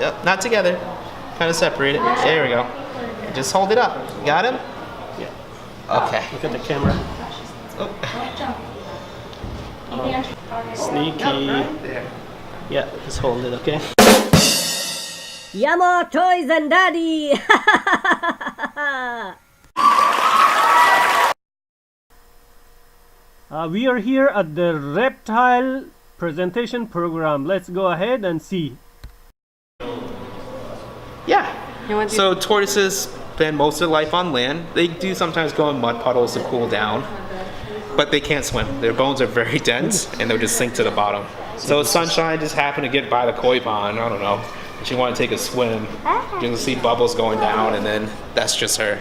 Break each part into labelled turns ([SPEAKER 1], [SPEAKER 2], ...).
[SPEAKER 1] Yep, not together. Kind of separate it. There we go. Just hold it up. Got him?
[SPEAKER 2] Yeah.
[SPEAKER 1] Okay.
[SPEAKER 2] Look at the camera. Sneaky.
[SPEAKER 1] Right there.
[SPEAKER 2] Yeah, just hold it, okay?
[SPEAKER 3] Yama, Toys and Daddy!
[SPEAKER 2] We are here at the reptile presentation program. Let's go ahead and see.
[SPEAKER 1] Yeah. So tortoises spend most of their life on land. They do sometimes go in mud puddles to cool down, but they can't swim. Their bones are very dense and they'll just sink to the bottom. So Sunshine just happened to get by the koi pond, I don't know. She wanted to take a swim. You can see bubbles going down and then that's just her.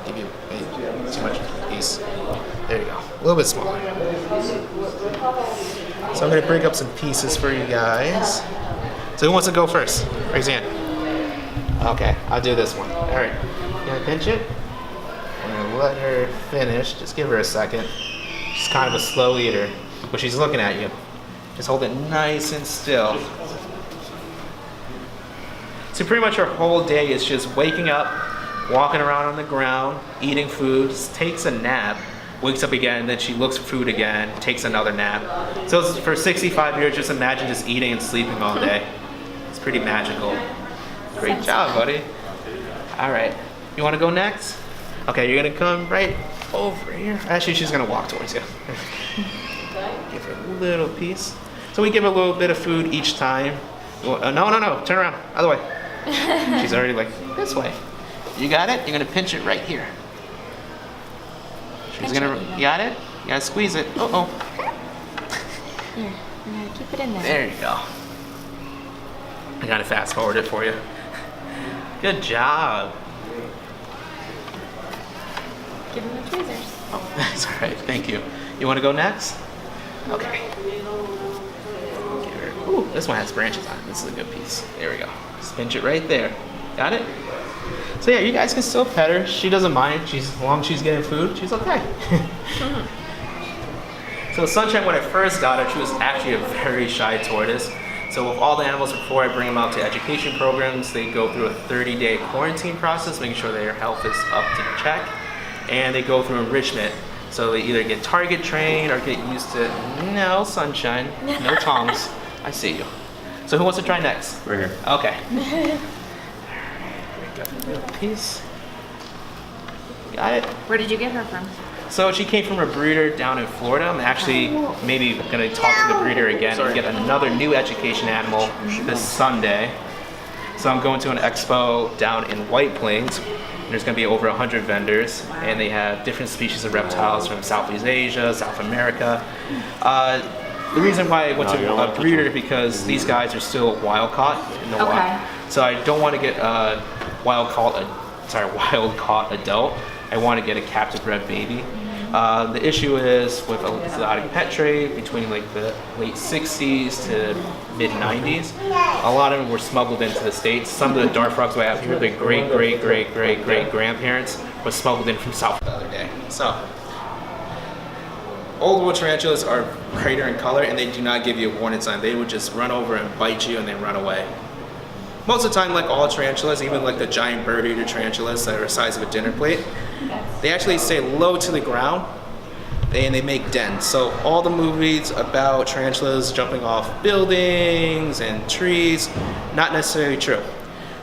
[SPEAKER 1] Give you too much piece. There you go. A little bit smaller. So I'm going to break up some pieces for you guys. So who wants to go first? Raise your hand. Okay, I'll do this one. All right. You going to pinch it? I'm going to let her finish. Just give her a second. She's kind of a slow eater, but she's looking at you. Just hold it nice and still. So pretty much her whole day is just waking up, walking around on the ground, eating food, takes a nap, wakes up again, then she looks for food again, takes another nap. So for 65 years, just imagine just eating and sleeping all day. It's pretty magical. Great job, buddy. All right, you want to go next? Okay, you're gonna come right over here. Actually, she's gonna walk towards you. Give her a little piece. So we give her a little bit of food each time. No, turn around, other way. She's already like, this way. You got it? You're gonna pinch it right here. She's gonna, you got it? You gotta squeeze it. Uh-oh.
[SPEAKER 4] Here, I'm gonna keep it in there.
[SPEAKER 1] There you go. I gotta fast forward it for you. Good job.
[SPEAKER 4] Give him the tweezers.
[SPEAKER 1] Oh, that's all right, thank you. You wanna go next? Okay. Ooh, this one has branches on it. This is a good piece. There we go. Just pinch it right there. Got it? So yeah, you guys can still pet her. She doesn't mind. As long as she's getting food, she's okay. So Sunshine, when I first got her, she was actually a very shy tortoise. So with all the animals, before I bring them out to education programs, they go through a 30-day quarantine process, making sure their health is up to check. And they go through enrichment. So they either get target trained or get used to, no, Sunshine, no tongs. I see you. So who wants to try next?
[SPEAKER 2] Right here.
[SPEAKER 1] Okay. Got a little piece. Got it?
[SPEAKER 4] Where did you get her from?
[SPEAKER 1] So she came from a breeder down in Florida. I'm actually maybe going to talk to the breeder again and get another new education animal this Sunday. So I'm going to an expo down in White Plains. There's going to be over 100 vendors, and they have different species of reptiles from Southeast Asia, South America. The reason why I went to a breeder is because these guys are still wild caught in the wild. So I don't want to get a wild caught adult. I want to get a captive bred baby. The issue is with a exotic pet trade between like the late 60s to mid 90s, a lot of them were smuggled into the States. Some of the dart frogs we have here, their great grandparents were smuggled in from South the other day. So old world tarantulas are brighter in color and they do not give you a warning sign. They would just run over and bite you and then run away. Most of the time, like all tarantulas, even like the giant bird eater tarantulas that are the size of a dinner plate, they actually stay low to the ground and they make dens. So all the movies about tarantulas jumping off buildings and trees, not necessarily true.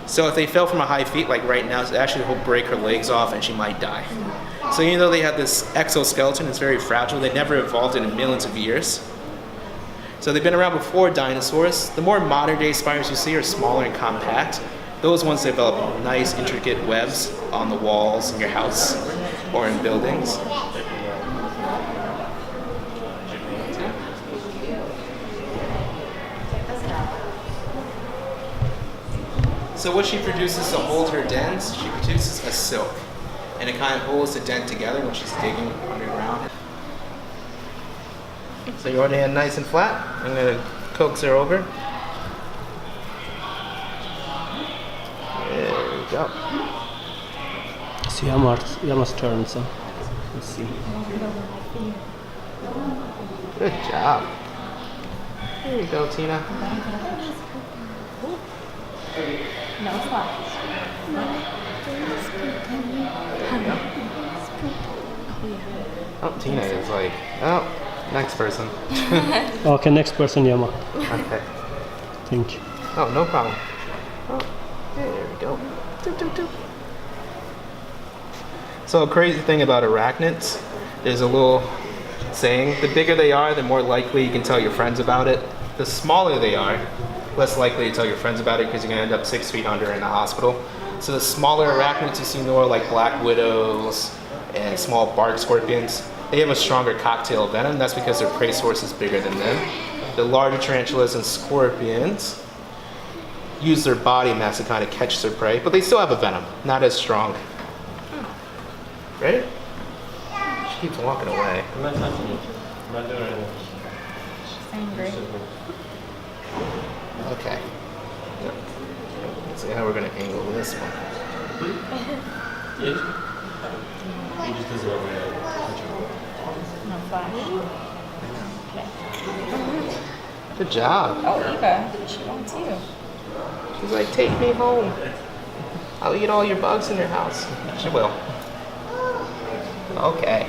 [SPEAKER 1] So if they fell from a high feet, like right now, it actually will break her legs off and she might die. So even though they have this exoskeleton, it's very fragile, they never evolved in millions of years. So they've been around before dinosaurs. The more modern day spiders you see are smaller and compact. Those ones develop nice intricate webs on the walls in your house or in buildings. So what she produces to hold her dens, she produces a silk. And it kind of holds the den together when she's digging underground. So you want your hand nice and flat. I'm going to coax her over. There we go.
[SPEAKER 2] It's Yama's turn, so let's see.
[SPEAKER 1] Good job. There you go, Tina.
[SPEAKER 4] No flash.
[SPEAKER 1] Oh, Tina is like, oh, next person.
[SPEAKER 2] Okay, next person, Yama.
[SPEAKER 1] Okay.
[SPEAKER 2] Thank you.
[SPEAKER 1] Oh, no problem. Oh, there we go. Doop, doop, doop. So a crazy thing about arachnids, there's a little saying, the bigger they are, the more likely you can tell your friends about it. The smaller they are, less likely to tell your friends about it because you're gonna end up 6 feet under in the hospital. So the smaller arachnids you see more like black widows and small bark scorpions, they have a stronger cocktail venom. That's because their prey source is bigger than them. The larger tarantulas and scorpions use their body mass to kind of catch their prey, but they still have a venom, not as strong. Ready? She keeps walking away.
[SPEAKER 4] She's angry.
[SPEAKER 1] Okay. Let's see how we're gonna angle this one.
[SPEAKER 4] No flash.
[SPEAKER 1] Good job.
[SPEAKER 4] Oh, Eva, she wants you.
[SPEAKER 1] She's like, take me home. I'll eat all your bugs in your house. She will. Okay.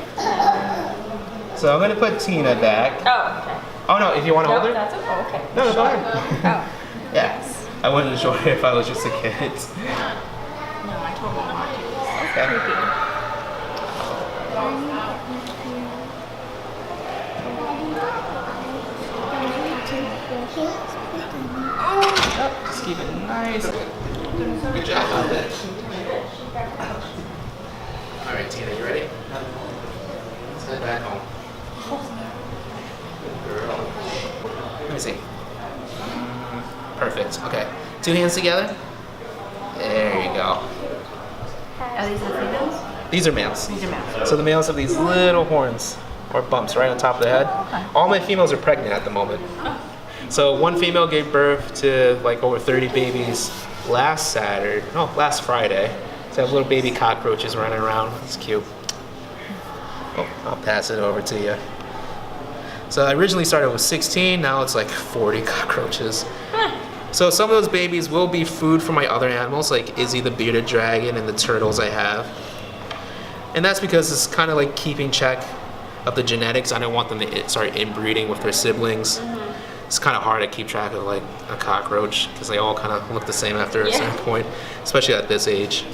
[SPEAKER 1] So I'm gonna put Tina back.
[SPEAKER 4] Oh, okay.
[SPEAKER 1] Oh no, if you want to
[SPEAKER 4] No,
[SPEAKER 1] hold her?
[SPEAKER 4] that's okay. Okay.
[SPEAKER 1] No, go ahead.
[SPEAKER 4] Oh,
[SPEAKER 1] Yeah. I wasn't sure if I was just a kid.
[SPEAKER 4] no, I told her not to.
[SPEAKER 1] Okay. Oh, just keep it nice. Good job on that. All right, Tina, you ready? Let's head back home. Good girl. Let me see. Perfect. Okay. 2 hands together. There you go.
[SPEAKER 4] Are these the females?
[SPEAKER 1] These are males.
[SPEAKER 4] These are males.
[SPEAKER 1] So the males have these little horns or bumps right on top of the head. All my females are pregnant at the moment. So one female gave birth to like over 30 babies last Friday. So I have little baby cockroaches running around. It's cute. Oh, I'll pass it over to you. So I originally started with 16, now it's like 40 cockroaches. So some of those babies will be food for my other animals, like Izzy the bearded dragon and the turtles I have. And that's because it's kind of like keeping check of the genetics. I don't want them to start inbreeding with their siblings. It's kind of hard to keep track of like a cockroach because they all kind of look the same after a certain point, especially at this age.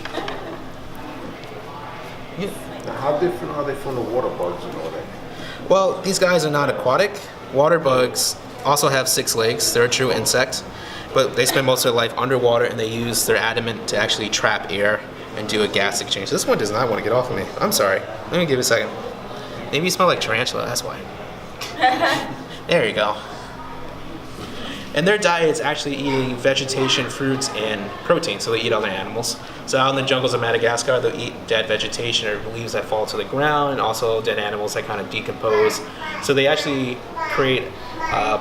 [SPEAKER 1] Yeah.
[SPEAKER 5] Now, how different are they from the water bugs and all that?
[SPEAKER 1] Well, these guys are not aquatic. Water bugs also have 6 legs. They're a true insect, but they spend most of their life underwater and they use their adamant to actually trap air and do a gas exchange. This one does not want to get off of me. I'm sorry. Let me give it a second. Maybe you smell like tarantula, that's why. There you go. And their diet is actually eating vegetation, fruits, and protein, so they eat other animals. So out in the jungles of Madagascar, they'll eat dead vegetation or leaves that fall to the ground, and also dead animals that kind of decompose. So they actually create a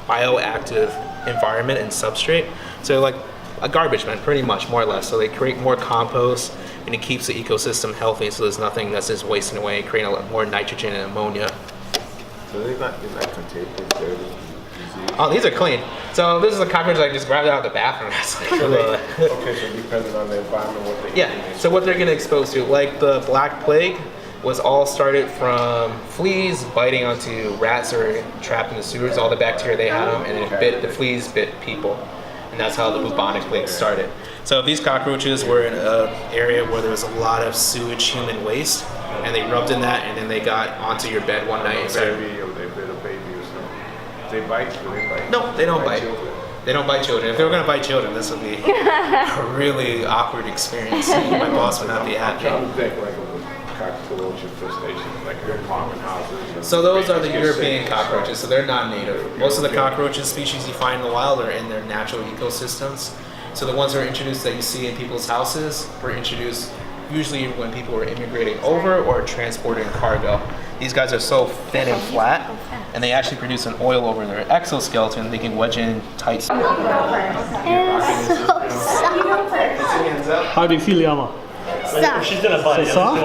[SPEAKER 1] bioactive environment and substrate. So like a garbage man, pretty much, more or less. So they create more compost, and it keeps the ecosystem healthy, so there's nothing that's just wasting away, creating a lot more nitrogen and ammonia.
[SPEAKER 5] So they're not contagious, dirty, disease.
[SPEAKER 1] Oh, these are clean. So this is a cockroach I just grabbed out of the bathroom.
[SPEAKER 5] Okay, so depending on the environment, what they
[SPEAKER 1] Yeah, so what they're getting exposed to, like the Black Plague was all started from fleas biting onto rats that were trapped in the sewers, all the bacteria they had them, and the fleas bit people. And that's how the bubonic plague started. So these cockroaches were in an area where there was a lot of sewage human waste, and they rubbed in that, and then they got onto your bed one night and started...
[SPEAKER 5] baby, or they bit a baby or something. They bite, do they bite?
[SPEAKER 1] No, they don't bite.
[SPEAKER 5] children?
[SPEAKER 1] They don't bite children. If they were going to bite children, this would be a really awkward experience. My boss would not be
[SPEAKER 5] I'm
[SPEAKER 1] happy.
[SPEAKER 5] trying to think like of a cockroach infestation, like your apartment houses. and
[SPEAKER 1] So those are the
[SPEAKER 5] babies get
[SPEAKER 1] European
[SPEAKER 5] sick.
[SPEAKER 1] cockroaches, so they're non-native. Most of the cockroaches species you find in the wild are in their natural ecosystems. So the ones that are introduced that you see in people's houses were introduced usually when people were immigrating over or transporting cargo. These guys are so thin and flat, and they actually produce an oil over their exoskeleton. They can wedge in tight.
[SPEAKER 2] How do you feel, Yama?
[SPEAKER 6] She's gonna bite you.
[SPEAKER 2] Soft?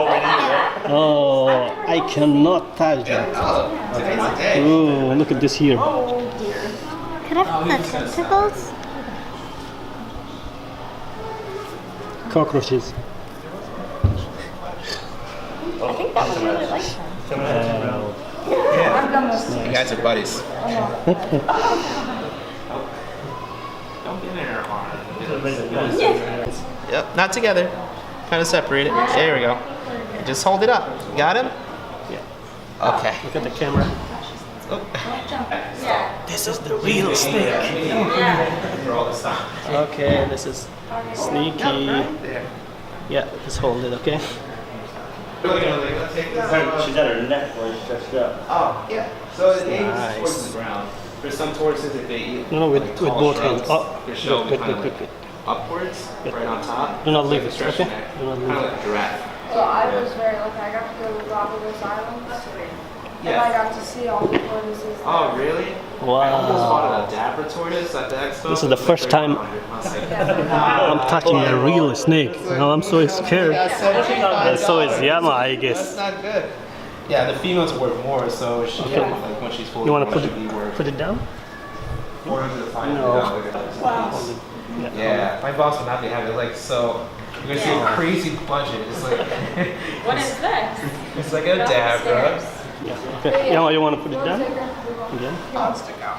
[SPEAKER 2] Oh, I cannot touch that.
[SPEAKER 1] Oh, today's the day.
[SPEAKER 2] Oh, look at this here.
[SPEAKER 7] Could I have the tentacles?
[SPEAKER 2] Cockroaches.
[SPEAKER 4] I think that one really likes them.
[SPEAKER 1] You guys are buddies. Don't get in her arm. Yep, not together. Kind of separate it. There we go. Just hold it up. Got him?
[SPEAKER 2] Yeah.
[SPEAKER 1] Okay.
[SPEAKER 2] Look at the camera. This is the real snake.
[SPEAKER 1] For all this stuff.
[SPEAKER 2] Okay, this is sneaky. Yeah, just hold it, okay?
[SPEAKER 6] She's at her neck where she's stretched out.
[SPEAKER 1] Oh, yeah. So it aims
[SPEAKER 2] Nice.
[SPEAKER 1] towards the ground. For some tortoises, if they eat
[SPEAKER 2] No, with
[SPEAKER 1] tall
[SPEAKER 2] both
[SPEAKER 1] shrubs,
[SPEAKER 2] hands. Oh,
[SPEAKER 1] they show
[SPEAKER 2] good,
[SPEAKER 1] kind of
[SPEAKER 2] good,
[SPEAKER 1] like
[SPEAKER 2] good.
[SPEAKER 1] upwards, right on top.
[SPEAKER 2] Do not leave
[SPEAKER 1] Like
[SPEAKER 2] it,
[SPEAKER 1] a stretched
[SPEAKER 2] okay?
[SPEAKER 1] neck.
[SPEAKER 2] Do not leave
[SPEAKER 1] Kind of
[SPEAKER 2] it.
[SPEAKER 1] like a giraffe.
[SPEAKER 8] So I was very lucky. I got to go to Galapagos Islands, and I got to see all the tortoises.
[SPEAKER 1] Oh, really? I almost
[SPEAKER 2] Wow.
[SPEAKER 1] bought a Dabra tortoise at the expo.
[SPEAKER 2] This is the first time I'm touching a real snake. Now I'm so scared. And so is Yama, I
[SPEAKER 1] That's
[SPEAKER 2] guess.
[SPEAKER 1] not good. Yeah, the females work more, so she, like when she's fully
[SPEAKER 2] You want to
[SPEAKER 1] grown,
[SPEAKER 2] put
[SPEAKER 1] she'll be worth
[SPEAKER 2] it
[SPEAKER 1] $400
[SPEAKER 2] down?
[SPEAKER 1] to $500.
[SPEAKER 2] No.
[SPEAKER 1] Wow. Yeah, my boss would not be happy. Like, so you're gonna see a crazy budget. It's like
[SPEAKER 4] What is this?
[SPEAKER 1] it's like a Dabra.
[SPEAKER 2] Yeah. Okay. Yama, you want to put it down? Again?
[SPEAKER 8] Wants to go.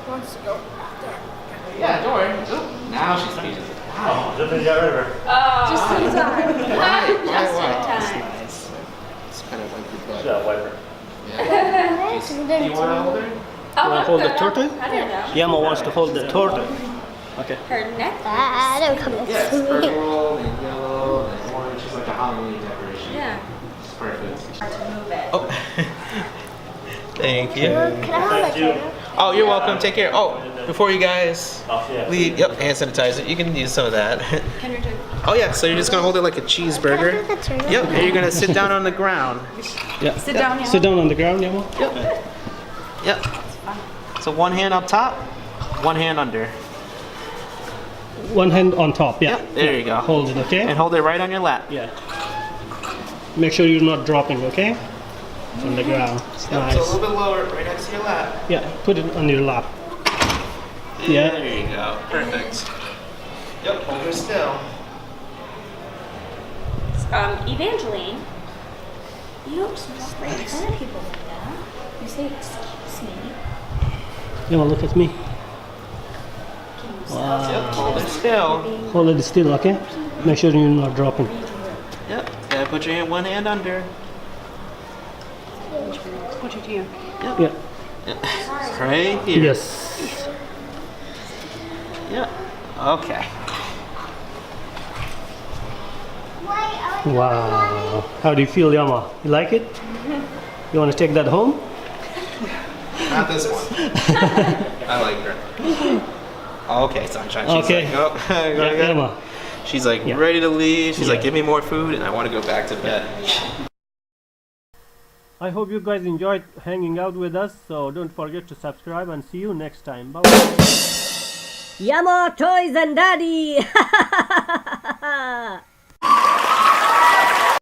[SPEAKER 8] Wants to go.
[SPEAKER 1] Yeah, don't worry. Oop, now she's speechless. Wow.
[SPEAKER 6] Just in got rid of her.
[SPEAKER 8] Just in time.
[SPEAKER 4] Just in
[SPEAKER 1] That's
[SPEAKER 4] time.
[SPEAKER 1] nice. It's kind of like your
[SPEAKER 6] She's
[SPEAKER 1] butt.
[SPEAKER 6] got a wiper.
[SPEAKER 1] Yeah. Do you want to hold her?
[SPEAKER 4] Oh,
[SPEAKER 2] wanna hold the
[SPEAKER 4] good.
[SPEAKER 2] tortoise?
[SPEAKER 4] I don't know.
[SPEAKER 2] Yama wants to hold the tortoise. Okay.
[SPEAKER 4] Her neck.
[SPEAKER 7] Don't come
[SPEAKER 1] Yeah,
[SPEAKER 7] next
[SPEAKER 1] it's
[SPEAKER 7] to me.
[SPEAKER 1] purple and yellow and orange. It's like a Halloween decoration.
[SPEAKER 4] Yeah.
[SPEAKER 1] It's perfect.
[SPEAKER 4] To move it.
[SPEAKER 1] Oh. Thank you.
[SPEAKER 7] Can I hold
[SPEAKER 6] Thank
[SPEAKER 7] that
[SPEAKER 6] you.
[SPEAKER 7] camera?
[SPEAKER 1] Oh, you're welcome. Take care. Oh, before you guys
[SPEAKER 6] Oh, yeah.
[SPEAKER 1] leave, yep, hand sanitizer. You can use some of that.
[SPEAKER 4] Can you do?
[SPEAKER 1] Oh yeah, so you're just gonna hold it like a cheeseburger.
[SPEAKER 7] Can I hold that camera?
[SPEAKER 1] Yep, and you're gonna sit down on the ground.
[SPEAKER 2] Yeah.
[SPEAKER 4] Sit down, Yama.
[SPEAKER 2] Sit down on the ground, Yama.
[SPEAKER 1] Yep. So one hand up top, one hand under.
[SPEAKER 2] One hand on top, yeah.
[SPEAKER 1] Yep, there you go.
[SPEAKER 2] Hold it, okay?
[SPEAKER 1] And hold it right on your lap.
[SPEAKER 2] Yeah. Make sure you're not dropping, okay? On the ground. It's
[SPEAKER 1] Yep, so a
[SPEAKER 2] nice.
[SPEAKER 1] little bit lower, right next to your lap.
[SPEAKER 2] Yeah, put it on your lap. Yeah.
[SPEAKER 1] There you go. Perfect. Yep, hold her still.
[SPEAKER 4] Evangeline, you don't spray in front of people like that. You say, excuse me.
[SPEAKER 2] Yama, look at me.
[SPEAKER 1] Yep, hold it still.
[SPEAKER 2] Hold it still, okay? Make sure you're not dropping.
[SPEAKER 1] Yep, gotta put your one hand under.
[SPEAKER 4] Put your here.
[SPEAKER 2] Yeah.
[SPEAKER 1] Right here.
[SPEAKER 2] Yes.
[SPEAKER 1] Yep. Okay.
[SPEAKER 2] Wow. How do you feel, Yama? You like it? You want to take that home?
[SPEAKER 1] Not this one. I like her. Okay, sunshine. She's
[SPEAKER 2] Okay.
[SPEAKER 1] like, oh,
[SPEAKER 2] Yeah,
[SPEAKER 1] go again.
[SPEAKER 2] Yama.
[SPEAKER 1] She's like
[SPEAKER 2] Yeah.
[SPEAKER 1] ready to leave. She's like,
[SPEAKER 2] Yeah.
[SPEAKER 1] give me more food, and I want to go back to bed.
[SPEAKER 2] I hope you guys enjoyed hanging out with us. So don't forget to subscribe and see you next time. Bye bye.
[SPEAKER 3] Yama, Toys and Daddy!